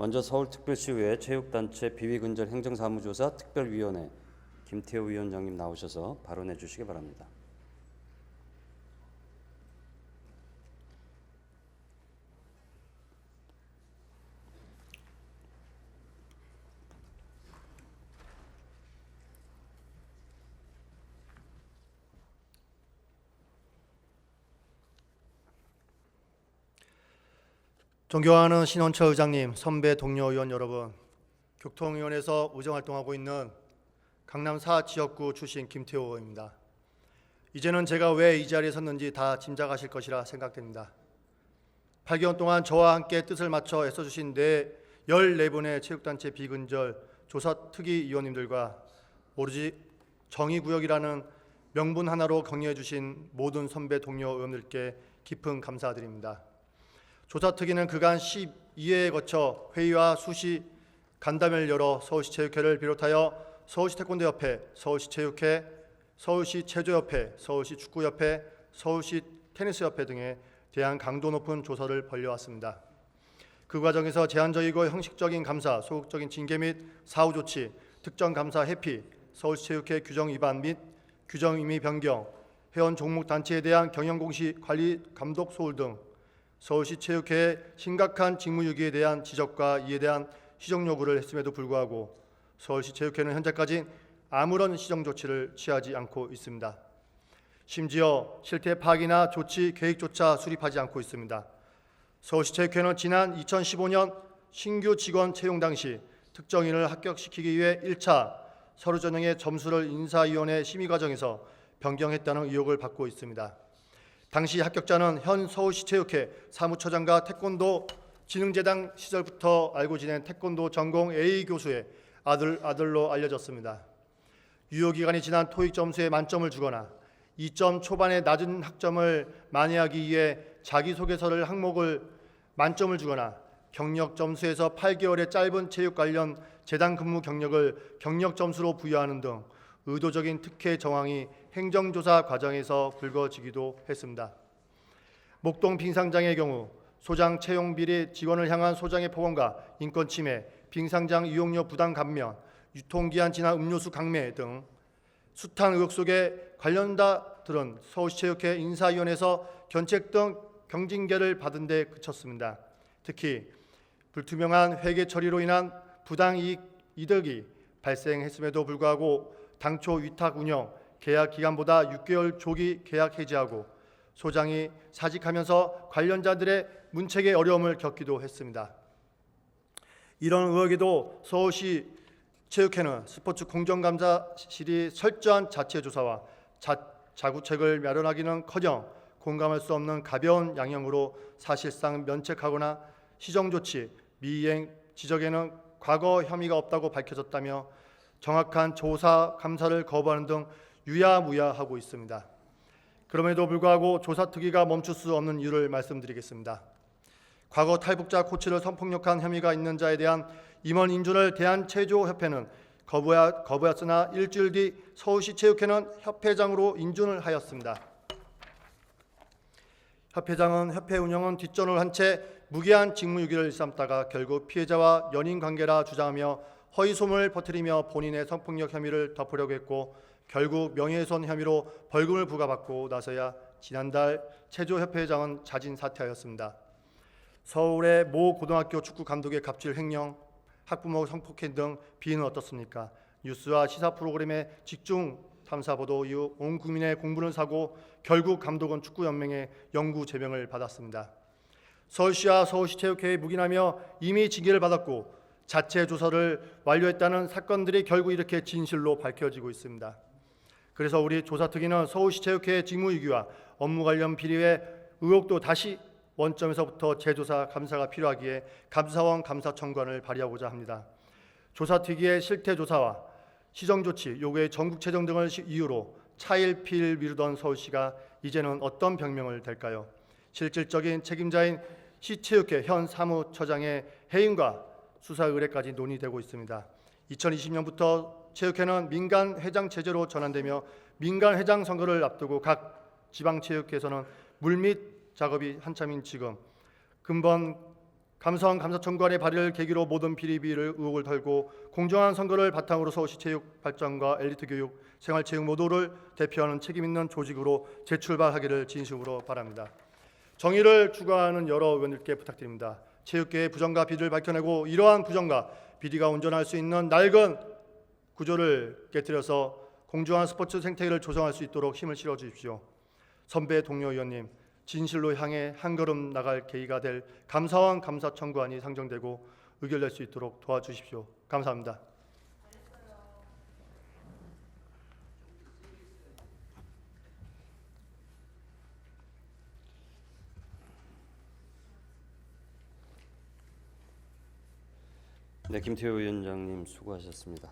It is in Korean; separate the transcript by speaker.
Speaker 1: 먼저 서울특별시의회 체육단체 비위근절 행정사무조사 특별위원회 김태호 위원장님 나오셔서 발언해 주시기 바랍니다.
Speaker 2: 존경하는 신원철 의장님, 선배 동료 의원 여러분, 교통위원회에서 의정활동하고 있는 강남 4 지역구 출신 김태호 의원입니다. 이제는 제가 왜 이 자리에 섰는지 다 짐작하실 것이라 생각됩니다. 8개월 동안 저와 함께 뜻을 맞춰 애써주신 14분의 체육단체 비근절 조사특위위원님들과 오로지 정의구역이라는 명분 하나로 격려해 주신 모든 선배 동료 의원들께 깊은 감사드립니다. 조사특위는 그간 12회에 거쳐 회의와 수시 간담회를 열어 서울시 체육회를 비롯하여 서울시 태권도협회, 서울시 체육회, 서울시 체조협회, 서울시 축구협회, 서울시 테니스협회 등에 대한 강도 높은 조사를 벌여왔습니다. 그 과정에서 제한적이고 형식적인 감사, 소극적인 징계 및 사후 조치, 특정 감사 회피, 서울시 체육회 규정 위반 및 규정 임의 변경, 회원 종목 단체에 대한 경영 공시 관리 감독 소홀 등 서울시 체육회의 심각한 직무유기에 대한 지적과 이에 대한 시정 요구를 했음에도 불구하고 서울시 체육회는 현재까지 아무런 시정 조치를 취하지 않고 있습니다. 심지어 실태 파악이나 조치 계획조차 수립하지 않고 있습니다. 서울시 체육회는 지난 2015년 신규 직원 채용 당시 특정인을 합격시키기 위해 1차 서류 전형의 점수를 인사위원회 심의 과정에서 변경했다는 의혹을 받고 있습니다. 당시 합격자는 현 서울시 체육회 사무처장과 태권도 진흥재단 시절부터 알고 지낸 태권도 전공 A 교수의 아들로 알려졌습니다. 유효기간이 지난 토익 점수에 만점을 주거나 2점 초반의 낮은 학점을 만회하기 위해 자기소개서를 항목을 만점을 주거나 경력 점수에서 8개월의 짧은 체육 관련 재단 근무 경력을 경력 점수로 부여하는 등 의도적인 특혜 정황이 행정조사 과정에서 불거지기도 했습니다. 목동 빙상장의 경우 소장 채용 비리 직원을 향한 소장의 폭언과 인권 침해, 빙상장 이용료 부당 감면, 유통기한 지난 음료수 강매 등 숱한 의혹 속에 관련자들은 서울시체육회 인사위원회에서 견책 등 경징계를 받은 데 그쳤습니다. 특히 불투명한 회계 처리로 인한 부당이득이 발생했음에도 불구하고 당초 위탁 운영, 계약 기간보다 6개월 조기 계약 해지하고 소장이 사직하면서 관련자들의 문책의 어려움을 겪기도 했습니다. 이런 의혹에도 서울시 체육회는 스포츠 공정감사실이 철저한 자체 조사와 자구책을 마련하기는커녕 공감할 수 없는 가벼운 양형으로 사실상 면책하거나 시정조치, 미이행 지적에는 과거 혐의가 없다고 밝혀졌다며 정확한 조사, 감사를 거부하는 등 유야무야하고 있습니다. 그럼에도 불구하고 조사특위가 멈출 수 없는 이유를 말씀드리겠습니다. 과거 탈북자 코치를 성폭력한 혐의가 있는 자에 대한 임원 인준을 대한체조협회는 거부했으나 일주일 뒤 서울시 체육회는 협회장으로 인준을 하였습니다. 협회장은 협회 운영은 뒷전을 한 채 무기한 직무유기를 일삼다가 결국 피해자와 연인 관계라 주장하며 허위 소문을 퍼뜨리며 본인의 성폭력 혐의를 덮으려고 했고 결국 명예훼손 혐의로 벌금을 부과받고 나서야 지난달 체조협회장은 자진 사퇴하였습니다. 서울의 모 고등학교 축구 감독의 갑질 횡령, 학부모 성폭행 등 비위는 어떻습니까? 뉴스와 시사 프로그램의 집중 탐사 보도 이후 온 국민의 공분을 사고 결국 감독은 축구연맹의 영구 제명을 받았습니다. 서울시와 서울시 체육회에 묵인하며 이미 징계를 받았고 자체 조사를 완료했다는 사건들이 결국 이렇게 진실로 밝혀지고 있습니다. 그래서 우리 조사특위는 서울시 체육회의 직무유기와 업무 관련 비리의 의혹도 다시 원점에서부터 재조사 감사가 필요하기에 감사원 감사 청구안을 발의하고자 합니다. 조사특위의 실태조사와 시정조치, 요구의 전국체정 등을 이유로 차일피일 미루던 서울시가 이제는 어떤 병명을 댈까요? 실질적인 책임자인 시체육회 현 사무처장의 해임과 수사 의뢰까지 논의되고 있습니다. 2020년부터 체육회는 민간 회장 체제로 전환되며 민간 회장 선거를 앞두고 각 지방체육회에서는 물밑 작업이 한참인 지금 근본 감사원 감사청구안의 발의를 계기로 모든 비리비리를 의혹을 털고 공정한 선거를 바탕으로 서울시 체육 발전과 엘리트 교육, 생활체육 모두를 대표하는 책임있는 조직으로 재출발하기를 진심으로 바랍니다. 정의를 추구하는 여러 의원들께 부탁드립니다. 체육계의 부정과 비리를 밝혀내고 이러한 부정과 비리가 온전할 수 있는 낡은 구조를 깨뜨려서 공정한 스포츠 생태계를 조성할 수 있도록 힘을 실어 주십시오. 선배 동료 의원님, 진실로 향해 한 걸음 나갈 계기가 될 감사원 감사청구안이 상정되고 의결될 수 있도록 도와주십시오. 감사합니다.
Speaker 1: 네, 김태호 위원장님 수고하셨습니다.